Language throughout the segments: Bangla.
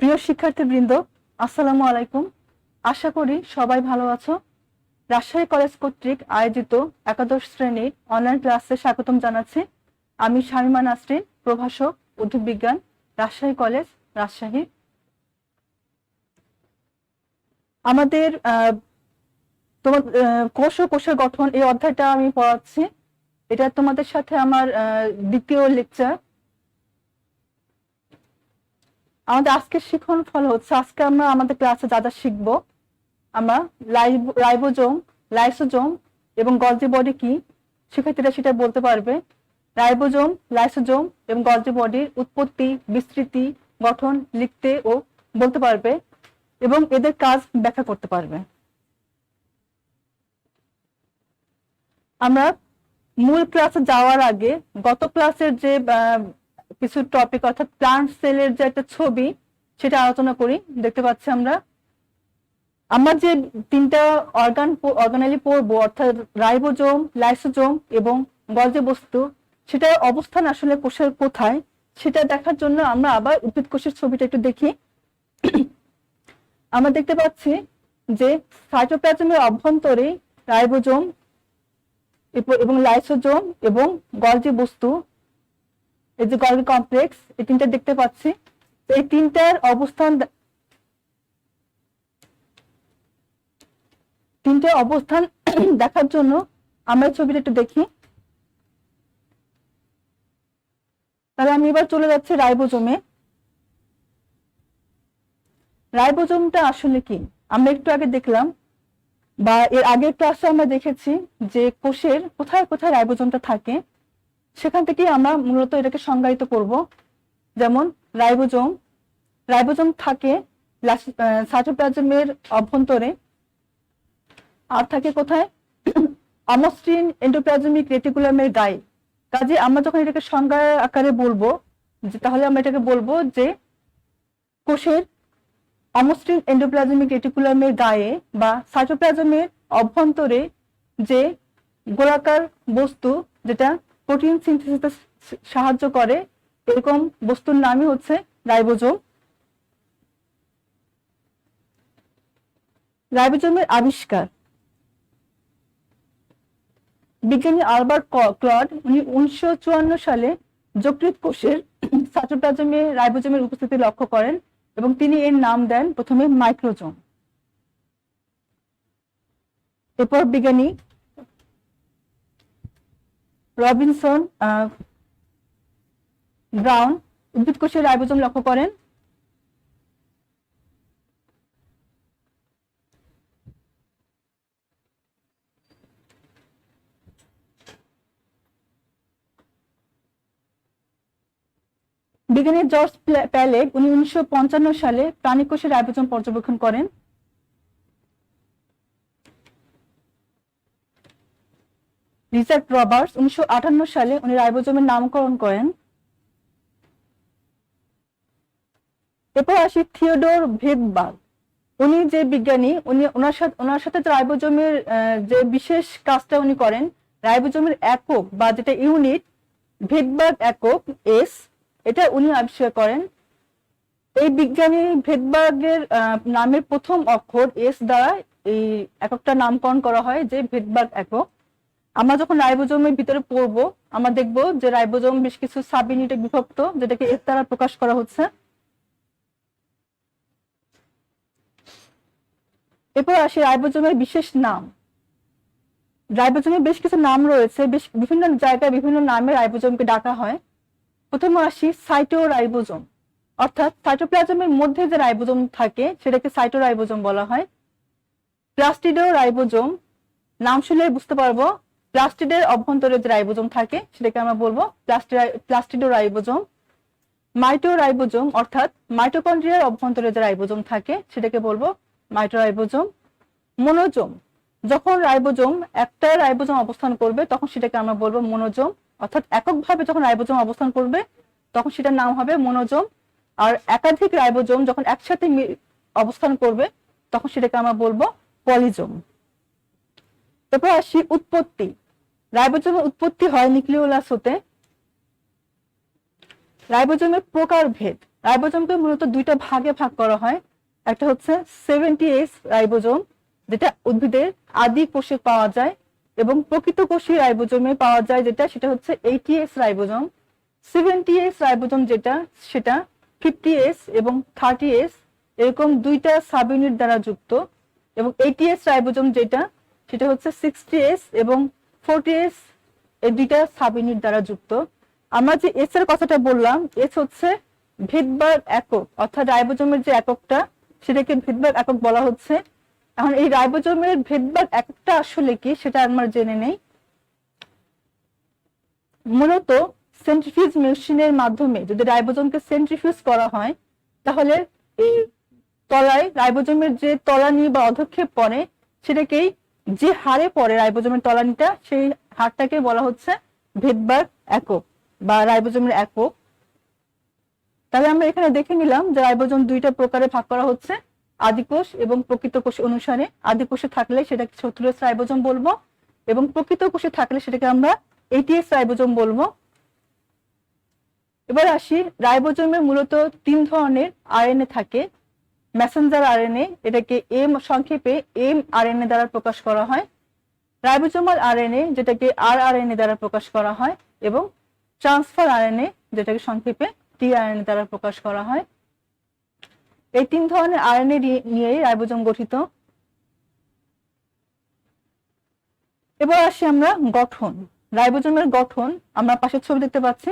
প্রিয় শিক্ষার্থীবৃন্দ, আসসালামু আলাইকুম। আশা করি সবাই ভালো আছো। রাজশাহী কলেজ কর্তৃক আয়োজিত একাদশ শ্রেণীর অনলাইন ক্লাসে স্বাগতম জানাচ্ছি। আমি শামিমা নাসরিন, প্রভাষক, উদ্ভিদ বিজ্ঞান, রাজশাহী কলেজ, রাজশাহী। আমাদের তোমার কোষ ও কোষের গঠন এই অধ্যায়টা আমি পড়াচ্ছি। এটা তোমাদের সাথে আমার দ্বিতীয় লেকচার। আমাদের আজকের শিখন ফল হচ্ছে, আজকে আমরা আমাদের ক্লাসে যা যা শিখবো, আমরা রাইবোজোম, লাইসোজোম এবং গলজি বডি কি, শিক্ষার্থীরা সেটা বলতে পারবে। রাইবোজোম, লাইসোজোম এবং গলজি বডির উৎপত্তি, বিস্তৃতি, গঠন লিখতে ও বলতে পারবে এবং এদের কাজ ব্যাখ্যা করতে পারবে। আমরা মূল ক্লাসে যাওয়ার আগে গত ক্লাসের যে কিছু টপিক অর্থাৎ প্লান্ট সেলের যে একটা ছবি, সেটা আলোচনা করি। দেখতে পাচ্ছি আমরা যে তিনটা অর্গানালি পড়বো, অর্থাৎ রাইবোজোম, লাইসোজোম এবং গলজি বস্তু, সেটার অবস্থান আসলে কোষের কোথায় সেটা দেখার জন্য আমরা আবার উদ্ভিদ কোষের ছবিটা একটু দেখি। আমরা দেখতে পাচ্ছি যে সাইটোপ্লাজমের অভ্যন্তরে রাইবোজোম এবং লাইসোজোম এবং গলজি বস্তু, এই যে গলজি কমপ্লেক্স, এই তিনটা দেখতে পাচ্ছি। এই তিনটার অবস্থান দেখার জন্য আমরা ছবিটা একটু দেখি। তাহলে আমি এবার চলে যাচ্ছি রাইবোজোমে। রাইবোজোমটা আসলে কি আমরা একটু আগে দেখলাম, বা এর আগের ক্লাসে আমরা দেখেছি যে কোষের কোথায় কোথায় রাইবোজোমটা থাকে। সেখান থেকে আমরা মূলত এটাকে সংজ্ঞায়িত করব। যেমন রাইবোজোম থাকে সাইটোপ্লাজমের অভ্যন্তরে, আর থাকে কোথায়? অমসৃণ এন্ডোপ্লাজমিক রেটিকুলামের গায়ে। কাজে আমরা যখন এটাকে সংজ্ঞা আকারে বলবো, তাহলে আমরা এটাকে বলবো যে কোষের অমসৃণ এন্ডোপ্লাজমিক রেটিকুলামের গায়ে বা সাইটোপ্লাজমের অভ্যন্তরে যে গোলাকার বস্তু, যেটা প্রোটিন সিনথেসিসে সাহায্য করে, এরকম বস্তুর নামই হচ্ছে রাইবোজোম। রাইবোজোমের আবিষ্কার বিজ্ঞানী আলবার্ট ক্লড 1954 সালে যকৃৎ কোষের সাইটোপ্লাজমে রাইবোজোমের উপস্থিতি লক্ষ্য করেন এবং তিনি এর নাম দেন প্রথমে মাইক্রোজোম। এরপর বিজ্ঞানী রবিনসন ব্রাউন উদ্ভিদ কোষের রাইবোজোম লক্ষ্য করেন। বিজ্ঞানী জর্জ প্যালেগ 1955 সালে প্রাণী কোষের রাইবোজোম পর্যবেক্ষণ করেন। রিচার্ড রবার্টস 1958 সালে উনি রাইবোজোমের নামকরণ করেন। এরপর আসি থিওডোর ভেদবার্গ। উনি যে বিজ্ঞানী, ওনার সাথে রাইবোজোমের যে বিশেষ কাজটা উনি করেন, রাইবোজোমের একক বা যেটা ইউনিট, ভেদবার্গ একক এস, এটা উনি আবিষ্কার করেন। এই বিজ্ঞানী ভেদবার্গের নামের প্রথম অক্ষর এস দ্বারা এই এককটা নামকরণ করা হয় যে ভেদবার্গ একক। আমরা যখন রাইবোজোমের ভিতরে পড়বো, আমরা দেখবো যে রাইবোজোম বেশ কিছু সাব ইউনিটে বিভক্ত, যেটাকে এস দ্বারা প্রকাশ করা হচ্ছে। এরপর আসি রাইবোজোমের বিশেষ নাম। রাইবোজোমের বেশ কিছু নাম রয়েছে, বিভিন্ন জায়গায় বিভিন্ন নামে রাইবোজোমকে ডাকা হয়। প্রথমে আসি সাইটোরাইবোজোম, অর্থাৎ সাইটোপ্লাজমের মধ্যে যে রাইবোজোম থাকে সেটাকে সাইটোরাইবোজোম বলা হয়। প্লাস্টিডো রাইবোজোম, নাম শুনলে বুঝতে পারবো প্লাস্টিডের অভ্যন্তরে যে রাইবোজোম থাকে সেটাকে আমরা বলবো প্লাস্টিডো রাইবোজোম। মাইটোরাইবোজোম, অর্থাৎ মাইটোকন্ড্রিয়ার অভ্যন্তরে যে রাইবোজোম থাকে সেটাকে বলবো মাইটোরাইবোজোম। মোনোজোম, যখন রাইবোজোম একটা রাইবোজোম অবস্থান করবে তখন সেটাকে আমরা বলবো মোনোজোম, অর্থাৎ এককভাবে যখন রাইবোজোম অবস্থান করবে তখন সেটার নাম হবে মোনোজোম। আর একাধিক রাইবোজোম যখন একসাথে অবস্থান করবে তখন সেটাকে আমরা বলবো পলিজোম। এরপর আসি উৎপত্তি। রাইবোজোমের উৎপত্তি হয় নিউক্লিওলাস হতে। রাইবোজোমের প্রকারভেদ, রাইবোজোমকে মূলত দুইটা ভাগে ভাগ করা হয়। একটা হচ্ছে 70S রাইবোজোম, যেটা উদ্ভিদের আদি কোষে পাওয়া যায়, এবং প্রকৃত কোষী রাইবোজোমে পাওয়া যায় যেটা, সেটা হচ্ছে 80S রাইবোজোম। 70S রাইবোজোম যেটা, সেটা 50S এবং 30S এরকম দুইটা সাব ইউনিট দ্বারা যুক্ত, এবং 80S রাইবোজোম যেটা, সেটা হচ্ছে 60S এবং 40S এই দুইটা সাব ইউনিট দ্বারা যুক্ত। আমরা যে এস এর কথাটা বললাম, এস হচ্ছে ভেদভাগ একক, অর্থাৎ রাইবোজোমের যে এককটা সেটাকে ভেদভাগ একক বলা হচ্ছে। এখন এই রাইবোজোমের ভেদভাগ এককটা আসলে কি সেটা আমরা জেনে নেই। মূলত সেন্ট্রিফিউজ মেশিনের মাধ্যমে যদি রাইবোজোমকে সেন্ট্রিফিউজ করা হয়, তাহলে এই তলায় রাইবোজোমের যে তলানি বা অধক্ষেপ পড়ে, সেটাকেই যে হারে পড়ে রাইবোজোমের তলানিটা, সেই হারটাকে বলা হচ্ছে ভেদভাগ একক বা রাইবোজোমের একক। তাহলে আমরা এখানে দেখে নিলাম যে রাইবোজোম দুইটা প্রকারে ভাগ করা হচ্ছে, আদিকোষ এবং প্রকৃত কোষ অনুসারে। আদিকোষে থাকলে সেটাকে 70S রাইবোজোম বলবো, এবং প্রকৃত কোষে থাকলে সেটাকে আমরা 80S রাইবোজোম বলবো। এবার আসি, রাইবোজোমে মূলত 3 ধরনের আরএনএ থাকে। মেসেঞ্জার আরএনএ, এটাকে এম সংক্ষেপে mRNA দ্বারা প্রকাশ করা হয়। রাইবোজোমাল আরএনএ, যেটাকে rRNA দ্বারা প্রকাশ করা হয়, এবং ট্রান্সফার আরএনএ, যেটাকে সংক্ষেপে tRNA দ্বারা প্রকাশ করা হয়। এই 3 ধরনের আরএনএ নিয়েই রাইবোজোম গঠিত। এবার আসি আমরা গঠন। রাইবোজোমের গঠন আমরা পাশের ছবি দেখতে পাচ্ছি।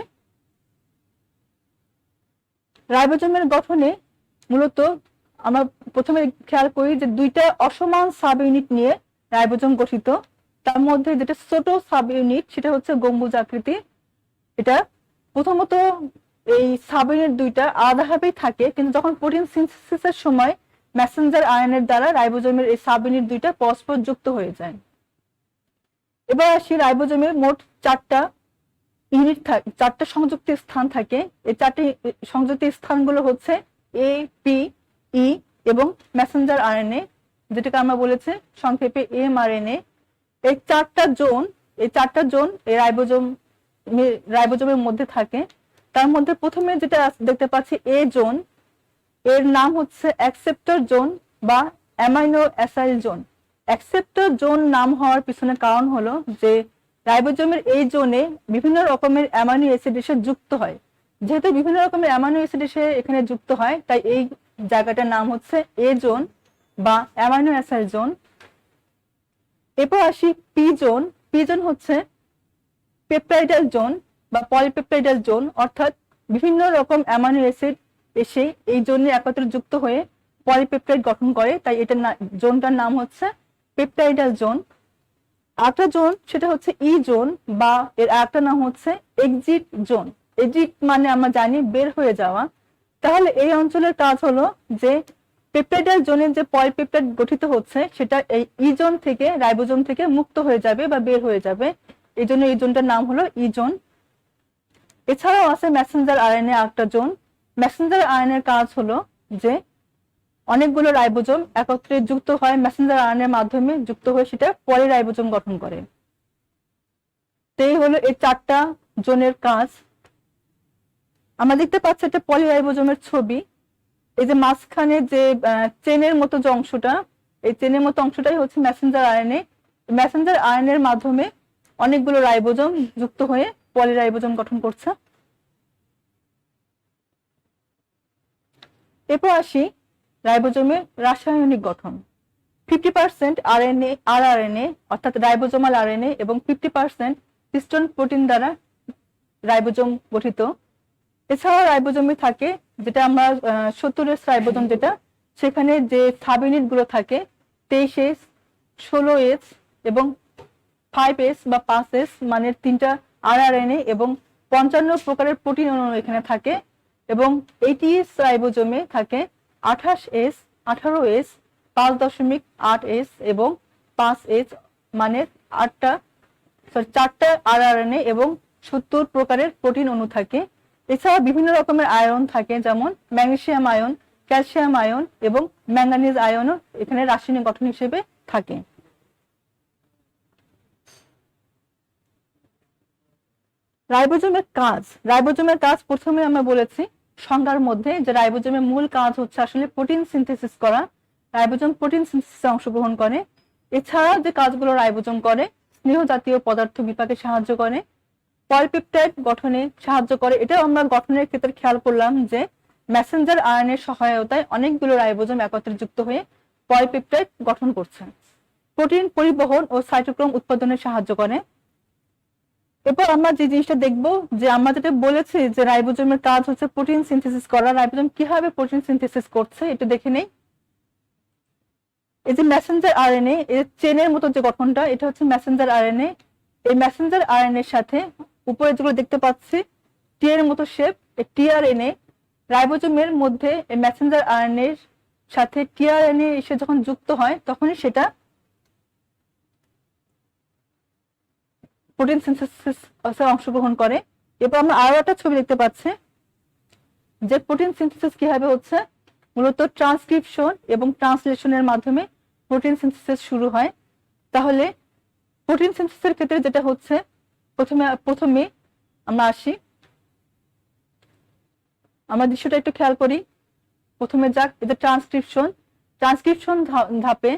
রাইবোজোমের গঠনে মূলত আমরা প্রথমে খেয়াল করি যে দুইটা অসমান সাব ইউনিট নিয়ে রাইবোজোম গঠিত। তার মধ্যে যেটা ছোট সাব ইউনিট সেটা হচ্ছে গম্বুজ আকৃতির। এটা প্রথমত এই সাব ইউনিট দুইটা আলাদাভাবেই থাকে, কিন্তু যখন প্রোটিন সিনথেসিসের সময় মেসেঞ্জার আরএনএর দ্বারা রাইবোজোমের এই সাব ইউনিট দুইটা পরস্পর যুক্ত হয়ে যায়। এবার আসি, রাইবোজোমের মোট 4টা ইউনিট থাকে, 4টা সংযুক্ত স্থান থাকে। এই 4টি সংযুক্ত স্থানগুলো হচ্ছে এ, পি, ই এবং মেসেঞ্জার আরএনএ, যেটাকে আমরা বলেছি সংক্ষেপে mRNA। এই 4টা জোন এই রাইবোজোমের মধ্যে থাকে। তার মধ্যে প্রথমে যেটা দেখতে পাচ্ছি এ জোন, এর নাম হচ্ছে অ্যাকসেপ্টর জোন বা amino acyl zone. Acceptor zone নাম হওয়ার পিছনে কারণ হলো যে রাইবোজোমের এই জোনে বিভিন্ন রকমের অ্যামাইনো অ্যাসিড এসে যুক্ত হয়। যেহেতু বিভিন্ন রকমের অ্যামাইনো অ্যাসিড এসে এখানে যুক্ত হয়, তাই এই জায়গাটার নাম হচ্ছে এ জোন বা অ্যামাইনো অ্যাসাইল জোন। এরপর আসি পি জোন। পি জোন হচ্ছে পেপটাইডাল জোন বা পলিপেপটাইডাল জোন, অর্থাৎ বিভিন্ন রকম অ্যামাইনো অ্যাসিড এসে এই জোনে একত্রে যুক্ত হয়ে পলিপেপটাইড গঠন করে, তাই এটার জোনটার নাম হচ্ছে পেপটাইডাল জোন। আরেকটা জোন সেটা হচ্ছে ই জোন, বা এর আরেকটা নাম হচ্ছে এক্সিট জোন। এক্সিট মানে আমরা জানি বের হয়ে যাওয়া। তাহলে এই অঞ্চলের কাজ হলো যে পেপটাইডাল জোনের যে পলিপেপটাইড গঠিত হচ্ছে সেটা এই ই জোন থেকে, রাইবোজোম থেকে মুক্ত হয়ে যাবে বা বের হয়ে যাবে, এই জন্য এই জোনটার নাম হলো ই জোন। এছাড়াও আছে মেসেঞ্জার আরএনএ একটা জোন। মেসেঞ্জার আরএনএর কাজ হলো যে অনেকগুলো রাইবোজোম একত্রে যুক্ত হয় মেসেঞ্জার আরএনএর মাধ্যমে, যুক্ত হয়ে সেটা পলিরাইবোজোম গঠন করে। তো এই হলো এই 4টা জোনের কাজ। আমরা দেখতে পাচ্ছি একটা পলিরাইবোজোমের ছবি। এই যে মাঝখানে যে চেনের মতো যে অংশটা, এই চেনের মতো অংশটাই হচ্ছে মেসেঞ্জার আরএনএ। মেসেঞ্জার আরএনএর মাধ্যমে অনেকগুলো রাইবোজোম যুক্ত হয়ে পলিরাইবোজোম গঠন করছে। এরপর আসি রাইবোজোমের রাসায়নিক গঠন। 50% rRNA অর্থাৎ রাইবোজোমাল আরএনএ এবং 50% হিস্টোন প্রোটিন দ্বারা রাইবোজোম গঠিত। এছাড়াও রাইবোজোমে থাকে যেটা আমরা 70S রাইবোজোম, যেটা সেখানে যে সাব ইউনিট গুলো থাকে 23S, 16S এবং 5S বা 5S মানের 3টা rRNA এবং 55 প্রকারের প্রোটিন অণু এখানে থাকে। এবং 80S রাইবোজোমে থাকে 28S, 18S, 5.8S এবং 5S মানের 4টা rRNA এবং 70 প্রকারের প্রোটিন অণু থাকে। এছাড়া বিভিন্ন রকমের আয়ন থাকে, যেমন ম্যাগনেসিয়াম আয়ন, ক্যালসিয়াম আয়ন এবং ম্যাঙ্গানিজ আয়নও এখানে রাসায়নিক গঠন হিসেবে থাকে। রাইবোজোমের কাজ প্রথমে আমরা বলেছি সংজ্ঞার মধ্যে, যে রাইবোজোমের মূল কাজ হচ্ছে আসলে প্রোটিন সিনথেসিস করা। রাইবোজোম প্রোটিন সিনথেসিসে অংশগ্রহণ করে। এছাড়া যে কাজগুলো রাইবোজোম করে, স্নেহ জাতীয় পদার্থ বিপাকে সাহায্য করে, পলিপেপটাইড গঠনে সাহায্য করে। এটাও আমরা গঠনের ক্ষেত্রে খেয়াল করলাম যে মেসেঞ্জার আরএনএর সহায়তায় অনেকগুলো রাইবোজোম একত্রে যুক্ত হয়ে পলিপেপটাইড গঠন করছে। প্রোটিন পরিবহন ও সাইটোক্রোম উৎপাদনে সাহায্য করে। এরপর আমরা যে জিনিসটা দেখবো, যে আমরা যেটা বলেছি যে রাইবোজোমের কাজ হচ্ছে প্রোটিন সিনথেসিস করা, রাইবোজোম কিভাবে প্রোটিন সিনথেসিস করছে এটা দেখে নেই। এই যে মেসেঞ্জার আরএনএ, এর চেনের মতো যে গঠনটা, এটা হচ্ছে মেসেঞ্জার আরএনএ। এই মেসেঞ্জার আরএনএ এর সাথে উপরে যেগুলো দেখতে পাচ্ছি টি এর মতো শেপ, এই টিআরএনএ রাইবোজোমের মধ্যে এই মেসেঞ্জার আরএনএ এর সাথে টিআরএনএ এসে যখন যুক্ত হয় তখনই সেটা প্রোটিন সিনথেসিসে অংশগ্রহণ করে। এরপর আমরা আরো একটা ছবি দেখতে পাচ্ছি যে প্রোটিন সিনথেসিস কিভাবে হচ্ছে। মূলত ট্রান্সক্রিপশন এবং ট্রান্সলেশনের মাধ্যমে প্রোটিন সিনথেসিস শুরু হয়। তাহলে প্রোটিন সিনথেসিসের ক্ষেত্রে যেটা হচ্ছে, প্রথমে আমরা আসি, আমরা দৃশ্যটা একটু খেয়াল করি। প্রথমে যাক, এটা ট্রান্সক্রিপশন ধাপে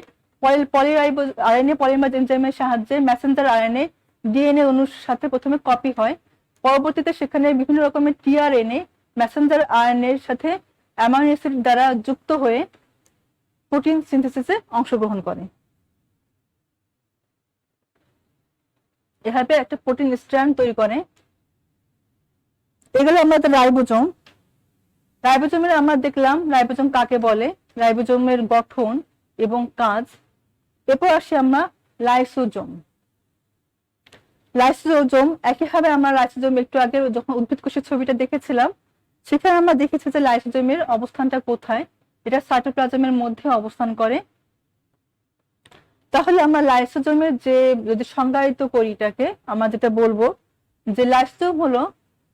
আরএনএ পলিমারেজ এনজাইমের সাহায্যে মেসেঞ্জার আরএনএ ডিএনএ অণুর সাথে প্রথমে কপি হয়। পরবর্তীতে সেখানে বিভিন্ন রকমের টিআরএনএ মেসেঞ্জার আরএনএ এর সাথে অ্যামাইনো অ্যাসিড দ্বারা যুক্ত হয়ে প্রোটিন সিনথেসিসে অংশগ্রহণ করে। এভাবে একটা প্রোটিন স্ট্র্যান্ড তৈরি করে। এগুলো আমরা রাইবোজোম। রাইবোজোমের আমরা দেখলাম রাইবোজোম কাকে বলে, রাইবোজোমের গঠন এবং কাজ। এরপর আসি আমরা লাইসোজোম। লাইসোজোম একইভাবে আমরা লাইসোজোম একটু আগে যখন উদ্ভিদ কোষের ছবিটা দেখেছিলাম সেখানে আমরা দেখেছি যে লাইসোজোমের অবস্থানটা কোথায়, এটা সাইটোপ্লাজমের মধ্যে অবস্থান করে। তাহলে আমরা লাইসোজোমের যে যদি সংজ্ঞায়িত করি এটাকে, আমরা যেটা বলবো যে লাইসোজোম হলো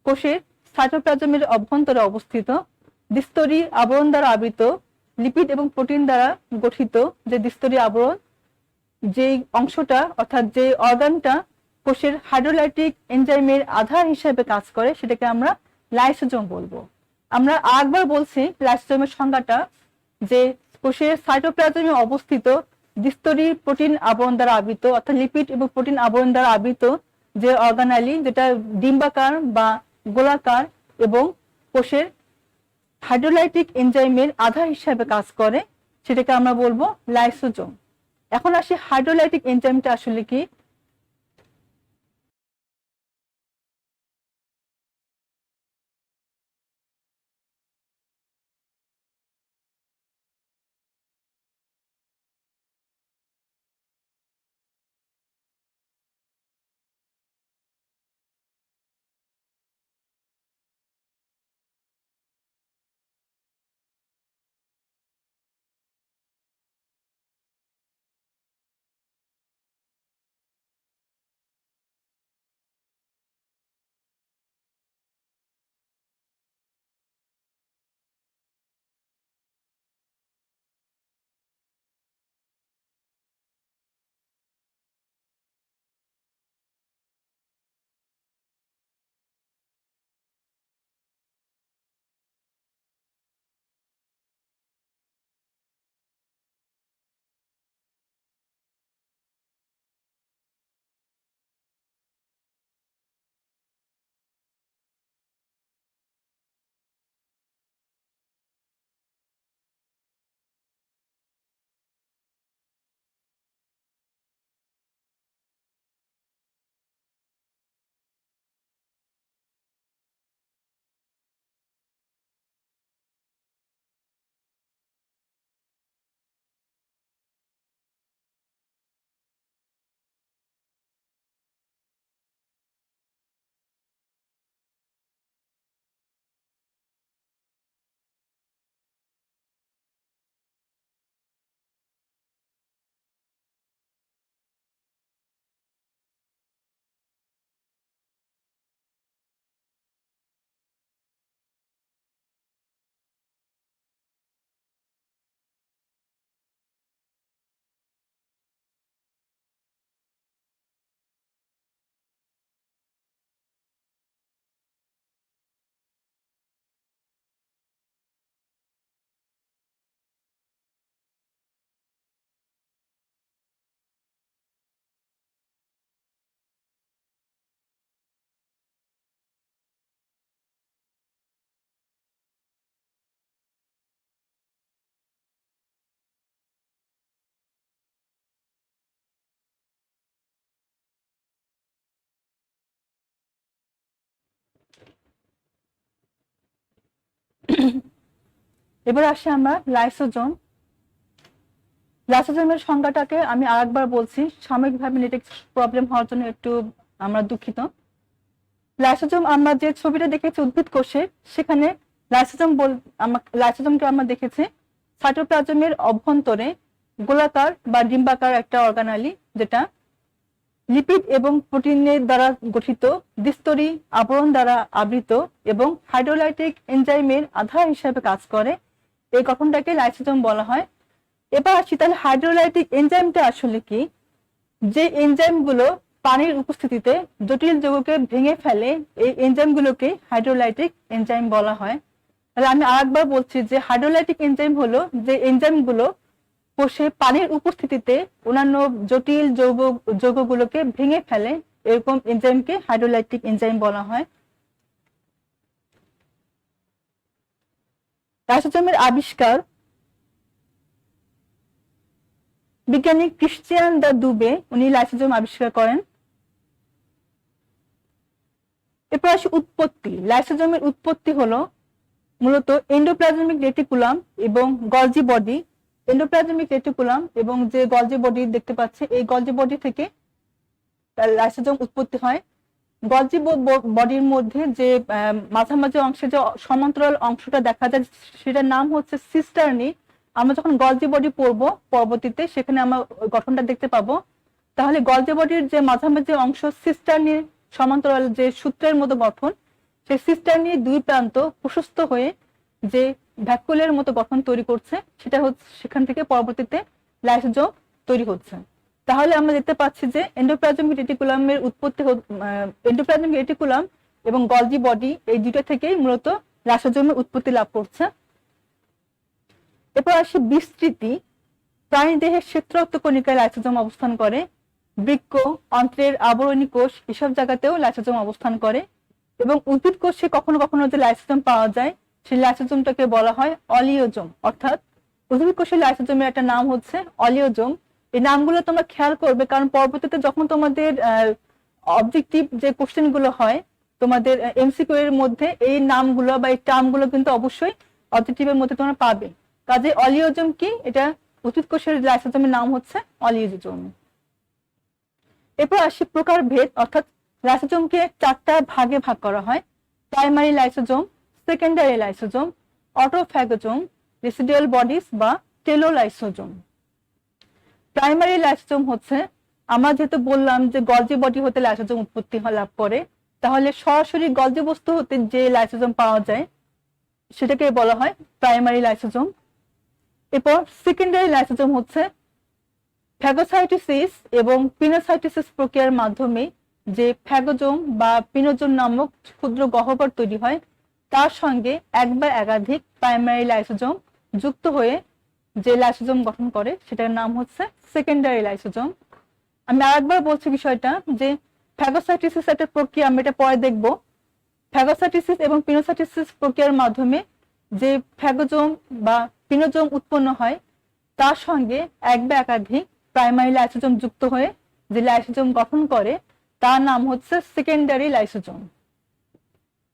কোষের সাইটোপ্লাজমের অভ্যন্তরে অবস্থিত দ্বিস্তরী আবরণ দ্বারা আবৃত লিপিড এবং প্রোটিন দ্বারা গঠিত যে দ্বিস্তরী আবরণ, যে অংশটা অর্থাৎ যে অর্গানটা কোষের হাইড্রোলাইটিক এনজাইমের আধার হিসেবে কাজ করে সেটাকে আমরা লাইসোজোম বলবো। আমরা আরেকবার বলছি লাইসোজোমের সংজ্ঞাটা, যে কোষের সাইটোপ্লাজমে অবস্থিত দ্বিস্তরী প্রোটিন আবরণ দ্বারা আবৃত অর্থাৎ লিপিড এবং প্রোটিন আবরণ দ্বারা আবৃত যে অর্গানালি, যেটা ডিম্বাকার বা গোলাকার এবং কোষের হাইড্রোলাইটিক এনজাইমের আধার হিসেবে কাজ করে, সেটাকে আমরা বলবো লাইসোজোম। এখন আসি হাইড্রোলাইটিক এনজাইমটা আসলে কি। এবার আসি আমরা লাইসোজোম। লাইসোজোমের সংজ্ঞাটাকে আমি আরেকবার বলছি, সাময়িকভাবে নেটে প্রবলেম হওয়ার জন্য একটু আমরা দুঃখিত। লাইসোজোম আমরা যে ছবিটা দেখেছি উদ্ভিদ কোষে, সেখানে লাইসোজোমকে আমরা দেখেছি সাইটোপ্লাজমের অভ্যন্তরে গোলাকার বা ডিম্বাকার একটা অর্গানালি, যেটা লিপিড এবং প্রোটিনের দ্বারা গঠিত দ্বিস্তরী আবরণ দ্বারা আবৃত এবং হাইড্রোলাইটিক এনজাইমের আধার হিসেবে কাজ করে। এই গঠনটাকে লাইসোজোম বলা হয়। এবার আসি তাহলে হাইড্রোলাইটিক এনজাইমটা আসলে কি। যে এনজাইমগুলো পানির উপস্থিতিতে জটিল যৌগকে ভেঙে ফেলে, এই এনজাইমগুলোকে হাইড্রোলাইটিক এনজাইম বলা হয়। তাহলে আমি আরেকবার বলছি যে হাইড্রোলাইটিক এনজাইম হলো যে এনজাইমগুলো কোষে পানির উপস্থিতিতে অন্যান্য জটিল যৌগগুলোকে ভেঙে ফেলে, এরকম এনজাইমকে হাইড্রোলাইটিক এনজাইম বলা হয়। লাইসোজোমের আবিষ্কার বিজ্ঞানী ক্রিশ্চিয়ান দা দুবে, উনি লাইসোজোম আবিষ্কার করেন। এরপর আসি উৎপত্তি। লাইসোজোমের উৎপত্তি হলো মূলত এন্ডোপ্লাজমিক রেটিকুলাম এবং গলজি বডি। এন্ডোপ্লাজমিক রেটিকুলাম এবং যে গলজি বডি দেখতে পাচ্ছে, এই গলজি বডি থেকে লাইসোজোম উৎপত্তি হয়। গলজি বডির মধ্যে যে মাঝামাঝি অংশে যে সমান্তরাল অংশটা দেখা যায়, সেটার নাম হচ্ছে সিস্টার্নি। আমরা যখন গলজি বডি পড়বো পরবর্তীতে, সেখানে আমরা গঠনটা দেখতে পাবো। তাহলে গলজি বডির যে মাঝামাঝি অংশ সিস্টার্নির সমান্তরাল যে সূত্রের মতো গঠন, সেই সিস্টার্নির দুই প্রান্ত প্রশস্ত হয়ে যে ভ্যাকুলের মতো গঠন তৈরি করছে, সেটা হচ্ছে সেখান থেকে পরবর্তীতে লাইসোজোম তৈরি হচ্ছে। তাহলে আমরা দেখতে পাচ্ছি যে এন্ডোপ্লাজমিক রেটিকুলামের উৎপত্তি, এন্ডোপ্লাজমিক রেটিকুলাম এবং গলজি বডি এই দুটো থেকেই মূলত লাইসোজোমের উৎপত্তি লাভ করছে। এরপর আসি বিস্তৃতি। প্রাণী দেহের শ্বেতরক্ত কণিকায় লাইসোজোম অবস্থান করে। বৃক্ক, অন্ত্রের আবরণী কোষ, এসব জায়গাতেও লাইসোজোম অবস্থান করে। এবং উদ্ভিদ কোষে কখনো কখনো যে লাইসোজোম পাওয়া যায়, সেই লাইসোজোমটাকে বলা হয় অলিওজোম। অর্থাৎ উদ্ভিদ কোষের লাইসোজোমের একটা নাম হচ্ছে অলিওজোম। এই নামগুলো তোমরা খেয়াল করবে, কারণ পরবর্তীতে যখন তোমাদের অবজেক্টিভ যে কোশ্চেন গুলো হয় তোমাদের এমসিকিউ এর মধ্যে, এই নামগুলো বা এই টার্মগুলো কিন্তু অবশ্যই অবজেক্টিভের মধ্যে তোমরা পাবে। কাজে অলিওজোম কি, এটা উদ্ভিদ কোষের লাইসোজোমের নাম হচ্ছে অলিওজোম। এরপর আসি প্রকার ভেদ, অর্থাৎ লাইসোজোমকে 4টা ভাগে ভাগ করা হয়। Primary lysosome, secondary lysosome, autophagosome, residual bodies বা টেলোলাইসোজোম। প্রাইমারি লাইসোজোম হচ্ছে, আমরা যেহেতু বললাম যে গলজি বডি হতে লাইসোজোম উৎপত্তি লাভ করে, তাহলে সরাসরি গলজি বস্তু হতে যে লাইসোজোম পাওয়া যায় সেটাকে বলা হয় প্রাইমারি লাইসোজোম। এরপর সেকেন্ডারি লাইসোজোম হচ্ছে ফ্যাগোসাইটোসিস এবং পিনোসাইটোসিস প্রক্রিয়ার মাধ্যমে যে ফ্যাগোজোম বা পিনোজোম নামক ক্ষুদ্র গহ্বর তৈরি হয়, তার সঙ্গে এক বা একাধিক প্রাইমারি লাইসোজোম যুক্ত হয়ে যে লাইসোজোম গঠন করে, সেটার নাম হচ্ছে সেকেন্ডারি লাইসোজোম। আমি আরেকবার বলছি বিষয়টা, যে ফ্যাগোসাইটোসিস একটা প্রক্রিয়া, আমরা এটা পরে দেখব। ফ্যাগোসাইটোসিস এবং পিনোসাইটোসিস প্রক্রিয়ার মাধ্যমে যে ফ্যাগোজোম বা পিনোজোম উৎপন্ন হয়, তার সঙ্গে এক বা একাধিক প্রাইমারি লাইসোজোম যুক্ত হয়ে যে লাইসোজোম গঠন করে, তার নাম হচ্ছে সেকেন্ডারি লাইসোজোম।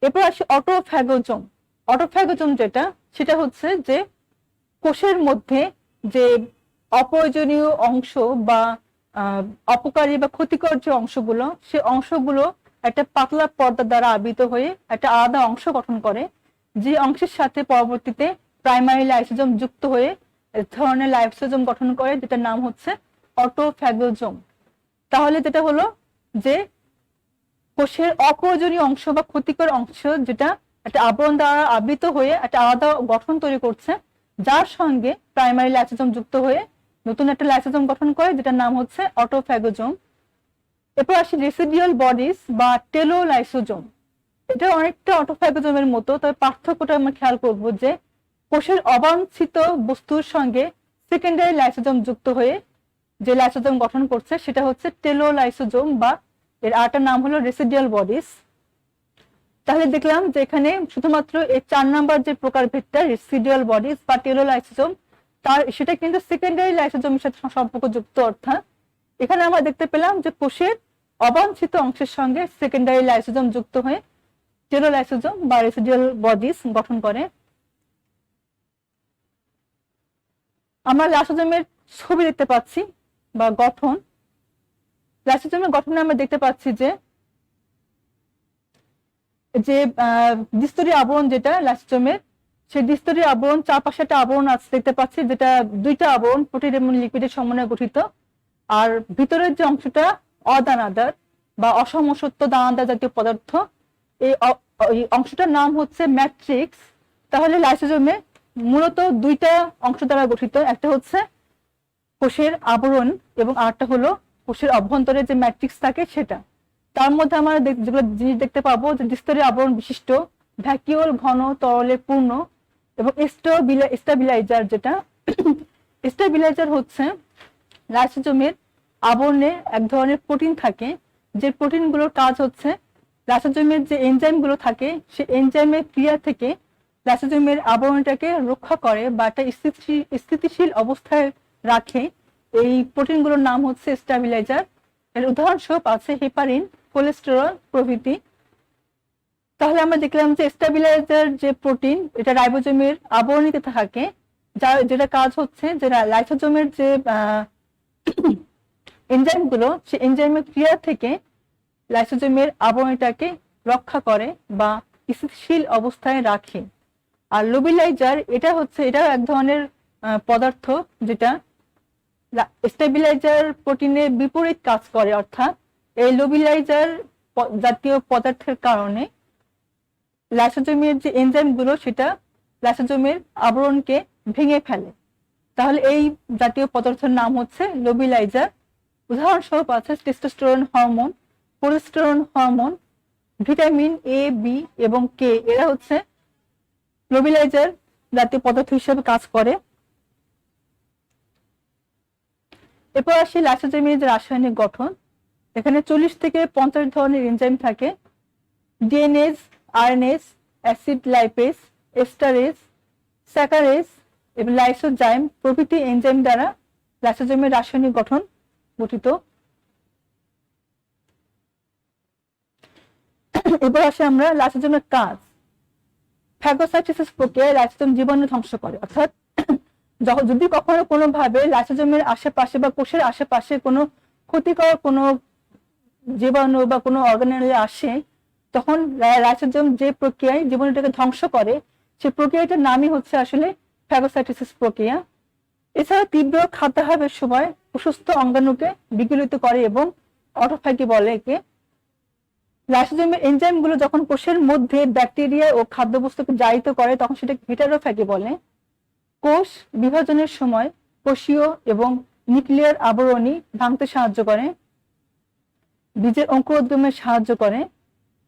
এরপর আসি অটোফ্যাগোজোম। অটোফ্যাগোজোম যেটা, সেটা হচ্ছে যে কোষের মধ্যে যে অপ্রয়োজনীয় অংশ বা অপকারী বা ক্ষতিকর যে অংশগুলো, সে অংশগুলো একটা পাতলা পর্দা দ্বারা আবৃত হয়ে একটা আলাদা অংশ গঠন করে, যে অংশের সাথে পরবর্তীতে প্রাইমারি লাইসোজোম যুক্ত হয়ে এক ধরনের লাইসোজোম গঠন করে, যেটার নাম হচ্ছে অটোফ্যাগোজোম। তাহলে যেটা হলো যে কোষের অপ্রয়োজনীয় অংশ বা ক্ষতিকর অংশ, যেটা একটা আবরণ দ্বারা আবৃত হয়ে একটা আলাদা গঠন তৈরি করছে, যার সঙ্গে প্রাইমারি লাইসোজোম যুক্ত হয়ে নতুন একটা লাইসোজোম গঠন করে, যেটার নাম হচ্ছে অটোফ্যাগোজোম। এরপর আসি রেসিডিয়াল বডিজ বা টেলোলাইসোজোম। এটা অনেকটা অটোফ্যাগোজোমের মতো, তবে পার্থক্যটা আমরা খেয়াল করবো যে কোষের অবাঞ্ছিত বস্তুর সঙ্গে সেকেন্ডারি লাইসোজোম যুক্ত হয়ে যে লাইসোজোম গঠন করছে, সেটা হচ্ছে টেলোলাইসোজোম, বা এর আরেকটা নাম হলো রেসিডিয়াল বডিজ। তাহলে দেখলাম যে এখানে শুধুমাত্র এই 4 নাম্বার যে প্রকারভেদটা রেসিডুয়াল বডিজ বা টেলোলাইসোজোম, সেটা কিন্তু সেকেন্ডারি লাইসোজোমের সাথে সম্পর্কযুক্ত। অর্থাৎ এখানে আমরা দেখতে পেলাম যে কোষের অবাঞ্ছিত অংশের সঙ্গে সেকেন্ডারি লাইসোজোম যুক্ত হয়ে টেলোলাইসোজোম বা রেসিডুয়াল বডিজ গঠন করে। আমরা লাইসোজোমের ছবি দেখতে পাচ্ছি বা গঠন। লাইসোজোমের গঠনে আমরা দেখতে পাচ্ছি যে দ্বিস্তরীয় আবরণ যেটা লাইসোজোমের, সেই দ্বিস্তরীয় আবরণ চারপাশে একটা আবরণ আছে দেখতে পাচ্ছি, যেটা দুইটা আবরণ প্রোটিন এবং লিপিডের সমন্বয়ে গঠিত। আর ভিতরের যে অংশটা অদানাদার বা অসমসত্ব দানাদার জাতীয় পদার্থ, এই অংশটার নাম হচ্ছে ম্যাট্রিক্স। তাহলে লাইসোজোমে মূলত দুইটা অংশ দ্বারা গঠিত, একটা হচ্ছে কোষের আবরণ এবং আরেকটা হলো কোষের অভ্যন্তরে যে ম্যাট্রিক্স থাকে সেটা। তার মধ্যে আমরা যেগুলো জিনিস দেখতে পাবো যে দ্বিস্তরীয় আবরণ বিশিষ্ট, ভ্যাকিউল, ঘন তরলে পূর্ণ এবং স্টেবিলাইজার। যেটা স্টেবিলাইজার হচ্ছে লাইসোজোমের আবরণে এক ধরনের প্রোটিন থাকে, যে প্রোটিনগুলোর কাজ হচ্ছে লাইসোজোমের যে এনজাইমগুলো থাকে সেই এনজাইমের ক্রিয়া থেকে লাইসোজোমের আবরণটাকে রক্ষা করে বা একটা স্থিতিশীল অবস্থায় রাখে। এই প্রোটিনগুলোর নাম হচ্ছে স্টেবিলাইজার। এর উদাহরণস্বরূপ আছে হেপারিন, কোলেস্টেরল প্রভৃতি। তাহলে আমরা দেখলাম যে স্টেবিলাইজার যে প্রোটিন, এটা রাইবোজোমের আবরণীতে থাকে, যেটা কাজ হচ্ছে যে লাইসোজোমের যে এনজাইমগুলো, সেই এনজাইমের ক্রিয়া থেকে লাইসোজোমের আবরণীটাকে রক্ষা করে বা স্থিতিশীল অবস্থায় রাখে। আর লোবিলাইজার এটা এক ধরনের পদার্থ যেটা স্টেবিলাইজার প্রোটিনের বিপরীত কাজ করে। অর্থাৎ এই লোবিলাইজার জাতীয় পদার্থের কারণে লাইসোজোমের যে এনজাইমগুলো সেটা লাইসোজোমের আবরণকে ভেঙে ফেলে। তাহলে এই জাতীয় পদার্থের নাম হচ্ছে লোবিলাইজার। উদাহরণস্বরূপ আছে testosterone hormone, progesterone hormone, vitamin A, B এবং কে, এরা হচ্ছে লোবিলাইজার জাতীয় পদার্থ হিসেবে কাজ করে। এরপর আসি লাইসোজোমের যে রাসায়নিক গঠন। এখানে 40 থেকে 50 ধরনের এনজাইম থাকে। ডিএনএজ, আরএনএজ, অ্যাসিড লাইপেজ, এস্টারেজ, স্যাকারেজ এবং লাইসোজাইম প্রভৃতি এনজাইম দ্বারা লাইসোজোমের রাসায়নিক গঠন গঠিত। এবার আসে আমরা লাইসোজোমের কাজ। ফ্যাগোসাইটোসিস প্রক্রিয়ায় লাইসোজোম জীবাণু ধ্বংস করে। অর্থাৎ যদি কখনো কোনোভাবে লাইসোজোমের আশেপাশে বা কোষের আশেপাশে কোনো ক্ষতিকর কোনো জীবাণু বা কোনো অর্গানেলে আসে, তখন লাইসোজোম যে প্রক্রিয়ায় জীবাণুটাকে ধ্বংস করে সেই প্রক্রিয়াটার নামই হচ্ছে আসলে ফ্যাগোসাইটোসিস প্রক্রিয়া। এছাড়া তীব্র খাদ্যাভাবের সময় অসুস্থ অঙ্গাণুকে বিগলিত করে এবং অটোফ্যাগি বলে একে। লাইসোজোমের এনজাইমগুলো যখন কোষের মধ্যে ব্যাকটেরিয়া ও খাদ্যবস্তুকে জারিত করে তখন সেটাকে হেটারোফ্যাগি বলে। কোষ বিভাজনের সময় কোষীয় এবং নিউক্লিয়ার আবরণী ভাঙতে সাহায্য করে, বীজের অঙ্কুরোদ্গমে সাহায্য করে,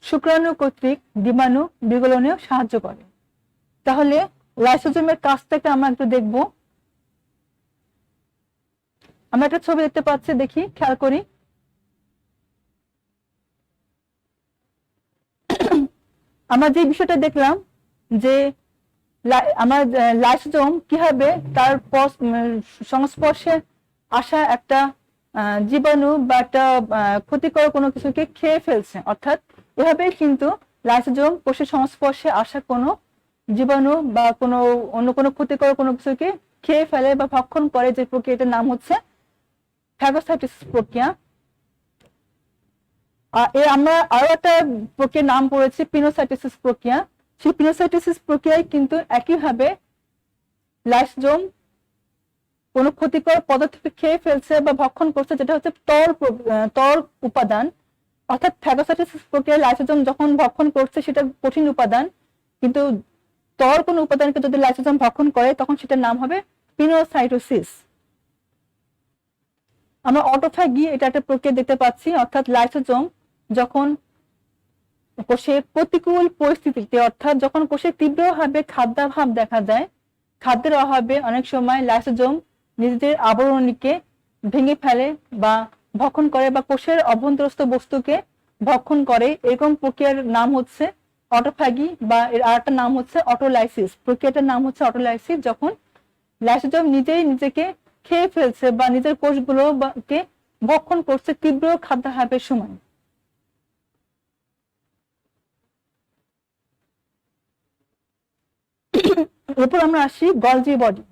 শুক্রাণু কর্তৃক ডিম্বাণু বিগলনেও সাহায্য করে। তাহলে লাইসোজোমের কাজটাকে আমরা একটু দেখব। আমরা একটা ছবি দেখতে পাচ্ছি, দেখি, খেয়াল করি। আমরা যে বিষয়টা দেখলাম যে আমার লাইসোজোম কিভাবে তার সংস্পর্শে আসা একটা জীবাণু বা একটা ক্ষতিকর কোনো কিছুকে খেয়ে ফেলছে। অর্থাৎ এভাবেই কিন্তু লাইসোজোম কোষের সংস্পর্শে আসা কোনো জীবাণু বা কোনো অন্য কোনো ক্ষতিকর কোনো কিছুকে খেয়ে ফেলে বা ভক্ষণ করে, যে প্রক্রিয়াটার নাম হচ্ছে ফ্যাগোসাইটোসিস প্রক্রিয়া। আমরা আরো একটা প্রক্রিয়ার নাম পড়েছি পিনোসাইটোসিস প্রক্রিয়া। সেই পিনোসাইটোসিস প্রক্রিয়ায় কিন্তু একইভাবে লাইসোজোম কোনো ক্ষতিকর পদার্থকে খেয়ে ফেলছে বা ভক্ষণ করছে, যেটা হচ্ছে তরল উপাদান। অর্থাৎ ফ্যাগোসাইটোসিস প্রক্রিয়ায় লাইসোজোম যখন ভক্ষণ করছে সেটা কঠিন উপাদান, কিন্তু তরল কোনো উপাদানকে যদি লাইসোজোম ভক্ষণ করে তখন সেটার নাম হবে পিনোসাইটোসিস। আমরা অটোফ্যাগি এটা একটা প্রক্রিয়া দেখতে পাচ্ছি। অর্থাৎ লাইসোজোম যখন কোষের প্রতিকূল পরিস্থিতিতে, অর্থাৎ যখন কোষে তীব্রভাবে খাদ্যাভাব দেখা যায়, খাদ্যের অভাবে অনেক সময় লাইসোজোম নিজেদের আবরণীকে ভেঙে ফেলে বা ভক্ষণ করে বা কোষের অভ্যন্তরস্থ বস্তুকে ভক্ষণ করে, এরকম প্রক্রিয়ার নাম হচ্ছে অটোফ্যাগি বা এর আরেকটা নাম হচ্ছে অটোলাইসিস। প্রক্রিয়াটার নাম হচ্ছে অটোলাইসিস, যখন লাইসোজোম নিজেই নিজেকে খেয়ে ফেলছে বা নিজের কোষগুলোকে ভক্ষণ করছে তীব্র খাদ্যাভাবের সময়। এরপর আমরা আসি গলজি বডি।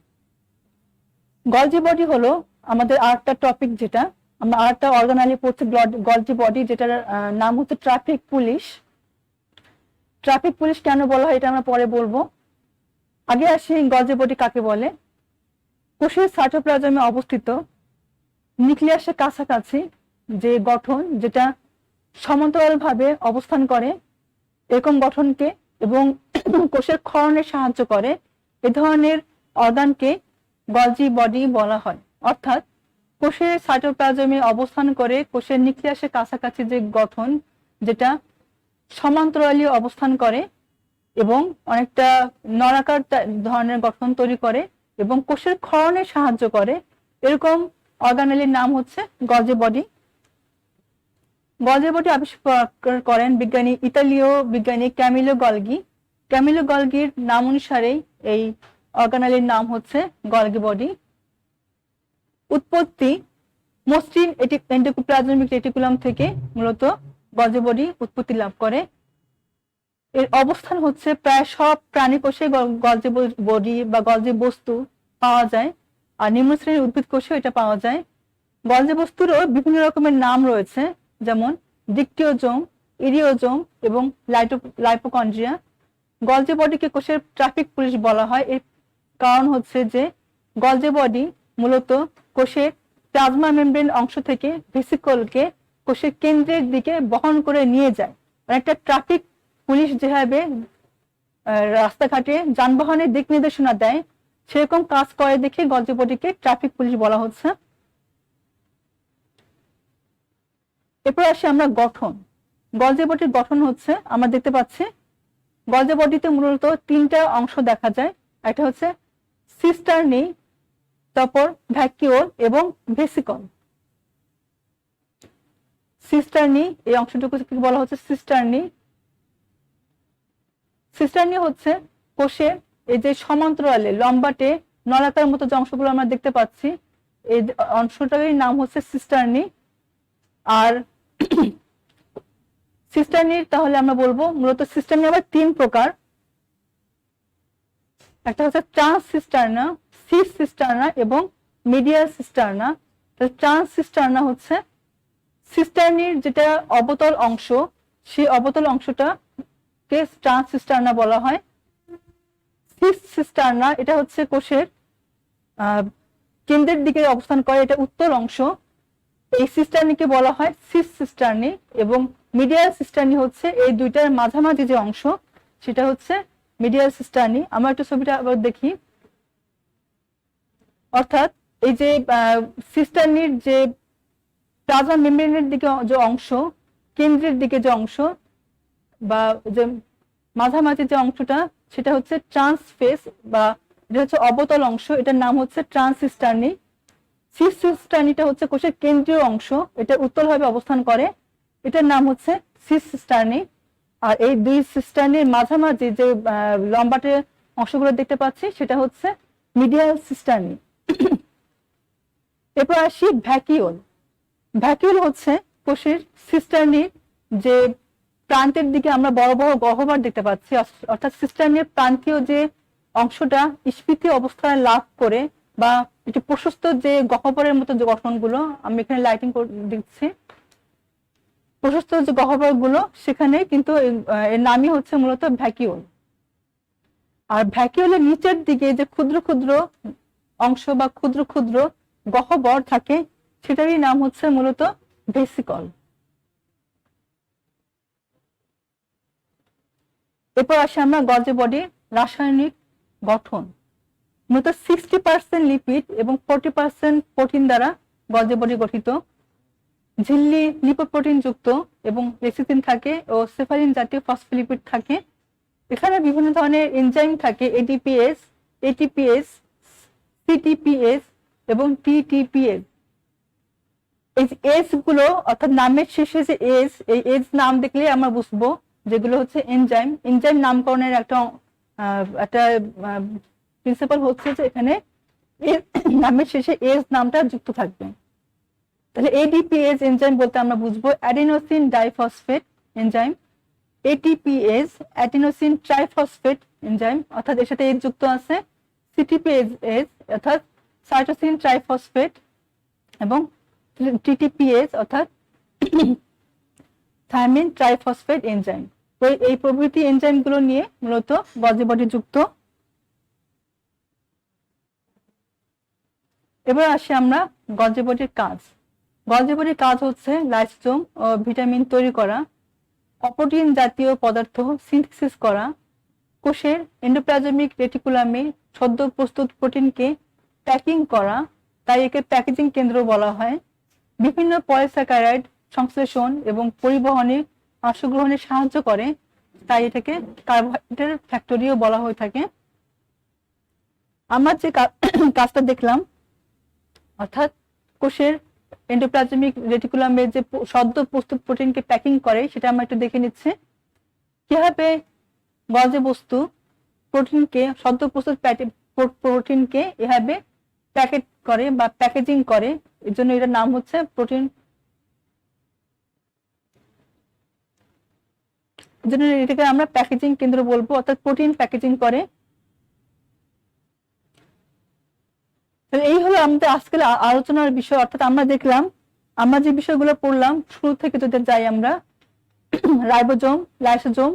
গলজি বডি হলো আমাদের আরেকটা টপিক, যেটা আমরা আরেকটা অর্গানালি পড়ছি গলজি বডি, যেটার নাম হচ্ছে ট্রাফিক পুলিশ। ট্রাফিক পুলিশ কেন বলা হয় এটা আমরা পরে বলবো। আগে আসি গলজি বডি কাকে বলে। কোষের সাইটোপ্লাজমে অবস্থিত নিউক্লিয়াসের কাছাকাছি যে গঠন, যেটা সমান্তরালভাবে অবস্থান করে, এরকম গঠনকে এবং কোষের ক্ষরণে সাহায্য করে, এ ধরনের অর্গানকে গলজি বডি বলা হয়। অর্থাৎ কোষের সাইটোপ্লাজমে অবস্থান করে কোষের নিউক্লিয়াসের কাছাকাছি যে গঠন, যেটা সমান্তরালী অবস্থান করে এবং অনেকটা নলাকার ধরনের গঠন তৈরি করে এবং কোষের ক্ষরণে সাহায্য করে, এরকম অর্গানেলের নাম হচ্ছে গলজি বডি। গলজি বডি আবিষ্কার করেন বিজ্ঞানী ইতালীয় বিজ্ঞানী ক্যামিলো গলগি। ক্যামিলো গলগির নাম অনুসারেই এই অর্গানেলের নাম হচ্ছে গলজি বডি। উৎপত্তি মসৃণ এন্ডোপ্লাজমিক রেটিকুলাম থেকে মূলত গলজি বডি উৎপত্তি লাভ করে। এর অবস্থান হচ্ছে প্রায় সব প্রাণী কোষে গলজি বডি বা গলজি বস্তু পাওয়া যায়, আর নিম্ন শ্রেণীর উদ্ভিদ কোষেও এটা পাওয়া যায়। গলজি বস্তুরও বিভিন্ন রকমের নাম রয়েছে, যেমন ডিকটিওজোম, ইরিওজোম এবং লাইপোকন্ড্রিয়া। গলজি বডিকে কোষের ট্রাফিক পুলিশ বলা হয়। এর কারণ হচ্ছে যে গলজি বডি মূলত কোষের প্লাজমা মেমব্রেন অংশ থেকে ভেসিকলকে কোষের কেন্দ্রের দিকে বহন করে নিয়ে যায়। একটা ট্রাফিক পুলিশ যেভাবে রাস্তাঘাটে যানবাহনের দিক নির্দেশনা দেয়, সেরকম কাজ করে দেখে গলজি বডিকে ট্রাফিক পুলিশ বলা হচ্ছে। এরপর আসি আমরা গঠন। গলজি বডির গঠন হচ্ছে আমরা দেখতে পাচ্ছি গলজি বডিতে মূলত তিনটা অংশ দেখা যায়। একটা হচ্ছে সিস্টার্নি, তারপর ভ্যাকিওল এবং ভেসিকল। সিস্টার্নি এই অংশটুকু বলা হচ্ছে সিস্টার্নি। সিস্টার্নি হচ্ছে কোষের এই যে সমান্তরালে লম্বাটে নলাকার মতো যে অংশগুলো আমরা দেখতে পাচ্ছি, এই অংশটারই নাম হচ্ছে সিস্টার্নি। আর সিস্টার্নির তাহলে আমরা বলবো মূলত সিস্টার্নি আবার তিন প্রকার। একটা হচ্ছে ট্রান্স সিস্টার্না, সিস সিস্টার্না এবং মিডিয়াল সিস্টার্না। ট্রান্স সিস্টার্না হচ্ছে সিস্টার্নির যেটা অবতল অংশ, সেই অবতল অংশটাকে ট্রান্স সিস্টার্না বলা হয়। সিস সিস্টার্না এটা হচ্ছে কোষের কেন্দ্রের দিকে অবস্থান করে, এটা উত্তর অংশ। এই সিস্টার্নিকে বলা হয় সিস সিস্টার্নি। এবং মিডিয়াল সিস্টার্নি হচ্ছে এই দুইটার মাঝামাঝি যে অংশ, সেটা হচ্ছে মিডিয়াল সিস্টার্নি। আমরা একটু ছবিটা আবার দেখি। অর্থাৎ এই যে সিস্টার্নির যে প্লাজমা মেমব্রেনের দিকে যে অংশ, কেন্দ্রের দিকে যে অংশ বা যে মাঝামাঝি যে অংশটা, সেটা হচ্ছে ট্রান্সফেস বা এটা হচ্ছে অবতল অংশ, এটার নাম হচ্ছে ট্রান্সসিস্টার্নি। সিস্টার্নিটা হচ্ছে কোষের কেন্দ্রীয় অংশ, এটা উত্তলভাবে অবস্থান করে, এটার নাম হচ্ছে সিস্টার্নি। আর এই দুই সিস্টার্নির মাঝামাঝি যে লম্বাটে অংশগুলো দেখতে পাচ্ছি, সেটা হচ্ছে মিডিয়াল সিস্টার্নি। এরপর আসি ভ্যাকিওল। ভ্যাকিওল হচ্ছে কোষের সিস্টার্নির যে প্রান্তের দিকে আমরা বড় বড় গহ্বর দেখতে পাচ্ছি, অর্থাৎ সিস্টার্নির প্রান্তীয় যে অংশটা স্ফীতি অবস্থায় লাভ করে বা একটু প্রশস্ত যে গহ্বরের মতো যে গঠনগুলো, আমি এখানে লাইটিং দিচ্ছি, প্রশস্ত যে গহ্বরগুলো, সেখানে কিন্তু এর নামই হচ্ছে মূলত ভ্যাকিওল। আর ভ্যাকিওলের নিচের দিকে যে ক্ষুদ্র ক্ষুদ্র অংশ বা ক্ষুদ্র ক্ষুদ্র গহ্বর থাকে, সেটারই নাম হচ্ছে মূলত ভেসিকল। এরপর আসি আমরা গলজি বডির রাসায়নিক গঠন। মূলত 60% লিপিড এবং 40% প্রোটিন দ্বারা গলজি বডি গঠিত। ঝিল্লি লিপোপ্রোটিন যুক্ত এবং লেসিথিন থাকে ও সেফালিন জাতীয় ফসফোলিপিড থাকে। এখানে বিভিন্ন ধরনের এনজাইম থাকে, এডিপিএস, এটিপিএস, সিটিপিএস এবং টিটিপিএস। এই এস গুলো অর্থাৎ নামের শেষে যে এস, এই এস নাম দেখলে আমরা বুঝবো যেগুলো হচ্ছে এনজাইম। এনজাইম নামকরণের একটা প্রিন্সিপাল হচ্ছে যে এখানে নামের শেষে এস নামটা যুক্ত থাকবে। তাহলে এডিপিএস এনজাইম বলতে আমরা বুঝবো adenosine diphosphate enzyme, ATPase adenosine triphosphate enzyme, অর্থাৎ এর সাথে এস যুক্ত আছে, সিটিপিএস অর্থাৎ সাইটোসিন ট্রাইফসফেট এবং টিটিপিএস অর্থাৎ থায়ামিন ট্রাইফসফেট এনজাইম। তো এই প্রভৃতি এনজাইমগুলো নিয়ে মূলত গলজি বডি যুক্ত। এবার আসি আমরা গলজি বডির কাজ। গলজি বডির কাজ হচ্ছে লাইসোজোম ও ভিটামিন তৈরি করা, অপ্রোটিন জাতীয় পদার্থ সিনথেসিস করা, কোষের এন্ডোপ্লাজমিক রেটিকুলামে সদ্য প্রস্তুত প্রোটিনকে প্যাকিং করা, তাই একে প্যাকেজিং কেন্দ্র বলা হয়, বিভিন্ন পলিস্যাকারাইড সংশ্লেষণ এবং পরিবহনে অংশগ্রহণে সাহায্য করে, তাই এটাকে কার্বোহাইড্রেট ফ্যাক্টরিও বলা হয়ে থাকে। আমরা যে কাজটা দেখলাম অর্থাৎ কোষের এন্ডোপ্লাজমিক রেটিকুলামে যে সদ্য প্রস্তুত প্রোটিনকে প্যাকিং করে সেটা আমরা একটু দেখে নিচ্ছি। কিভাবে গলজি বস্তু প্রোটিনকে সদ্য প্রস্তুত প্রোটিনকে এভাবে প্যাকেট করে বা প্যাকেজিং করে, এর জন্য এটার নাম হচ্ছে প্রোটিন, এর জন্য এটাকে আমরা প্যাকেজিং কেন্দ্র বলবো, অর্থাৎ প্রোটিন প্যাকেজিং করে। এই হলো আমাদের আজকের আলোচনার বিষয়। অর্থাৎ আমরা দেখলাম, আমরা যে বিষয়গুলো পড়লাম শুরু থেকে যদি যাই আমরা, রাইবোজোম, লাইসোজোম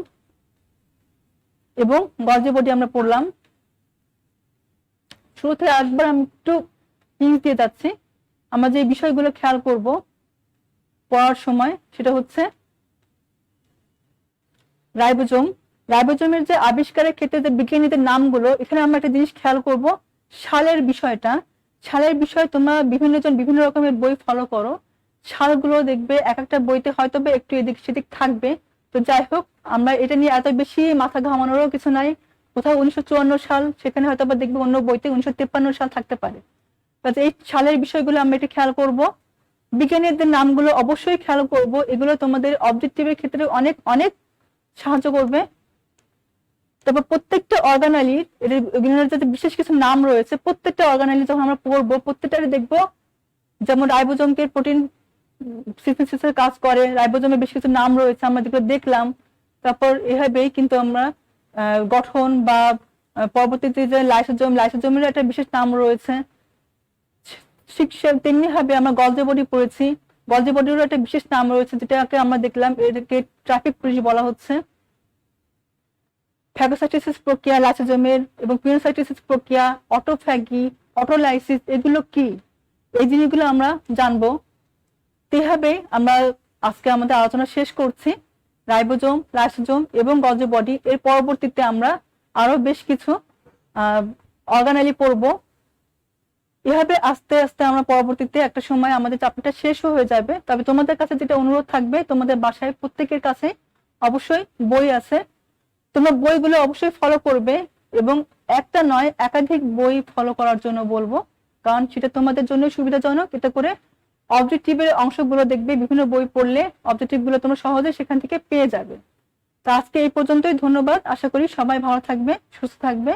এবং গলজি বডি আমরা পড়লাম। শুরু থেকে একবার আমি একটু হিন্ট দিয়ে যাচ্ছি। আমরা যে বিষয়গুলো খেয়াল করব পড়ার সময় সেটা হচ্ছে রাইবোজোম। রাইবোজোমের যে আবিষ্কারের ক্ষেত্রে যে বিজ্ঞানীদের নামগুলো, এখানে আমরা একটা জিনিস খেয়াল করব, সালের বিষয়টা। সালের বিষয় তোমরা বিভিন্ন রকমের বই ফলো করো, সালগুলো দেখবে এক একটা বইতে হয়তো একটু এদিক সেদিক থাকবে। তো যাই হোক, আমরা এটা নিয়ে এত বেশি মাথা ঘামানোরও কিছু নাই। কোথাও 1954 সাল, সেখানে হয়তো দেখবে অন্য বইতে 1953 সাল থাকতে পারে। এই সালের বিষয়গুলো আমরা এটা খেয়াল করব। বিজ্ঞানীদের নামগুলো অবশ্যই খেয়াল করব, এগুলো তোমাদের অবজেক্টিভের ক্ষেত্রে অনেক অনেক সাহায্য করবে। তারপর প্রত্যেকটা অর্গানালির যাতে বিশেষ কিছু নাম রয়েছে, প্রত্যেকটা অর্গানালি যখন আমরা পড়বো প্রত্যেকটারে দেখবো, যেমন রাইবোজোমকে প্রোটিন সিনথেসিসের কাজ করে, রাইবোজোমের বেশ কিছু নাম রয়েছে আমরা যেগুলো দেখলাম। তারপর এভাবেই কিন্তু আমরা গঠন বা পরবর্তীতে যে লাইসোজোমের একটা বিশেষ নাম রয়েছে। ঠিক তেমনি ভাবে আমরা গলজি বডি পড়েছি, গলজি বডিরও একটা বিশেষ নাম রয়েছে যেটাকে আমরা দেখলাম, এটাকে ট্রাফিক পুলিশ বলা হচ্ছে। ফ্যাগোসাইটোসিস প্রক্রিয়া লাইসোজোমের এবং পিনোসাইটোসিস প্রক্রিয়া, অটোফ্যাগি, অটোলাইসিস, এগুলো কি, এই জিনিসগুলো আমরা জানবো। এভাবে আমরা আজকে আমাদের আলোচনা শেষ করছি রাইবোজোম, লাইসোজোম এবং গলজি বডি। এর পরবর্তীতে আমরা আরো বেশ কিছু অর্গানালি পড়বো। এভাবে আস্তে আস্তে আমরা পরবর্তীতে একটা সময় আমাদের চ্যাপ্টারটা শেষও হয়ে যাবে। তবে তোমাদের কাছে যেটা অনুরোধ থাকবে, তোমাদের বাসায় প্রত্যেকের কাছে অবশ্যই বই আছে, তোমরা বইগুলো অবশ্যই ফলো করবে এবং একটা নয় একাধিক বই ফলো করার জন্য বলবো, কারণ সেটা তোমাদের জন্য সুবিধাজনক। এটা করে অবজেক্টিভের অংশগুলো দেখবে, বিভিন্ন বই পড়লে অবজেক্টিভগুলো তোমরা সহজে সেখান থেকে পেয়ে যাবে। তো আজকে এই পর্যন্তই, ধন্যবাদ। আশা করি সবাই ভালো থাকবে, সুস্থ থাকবে।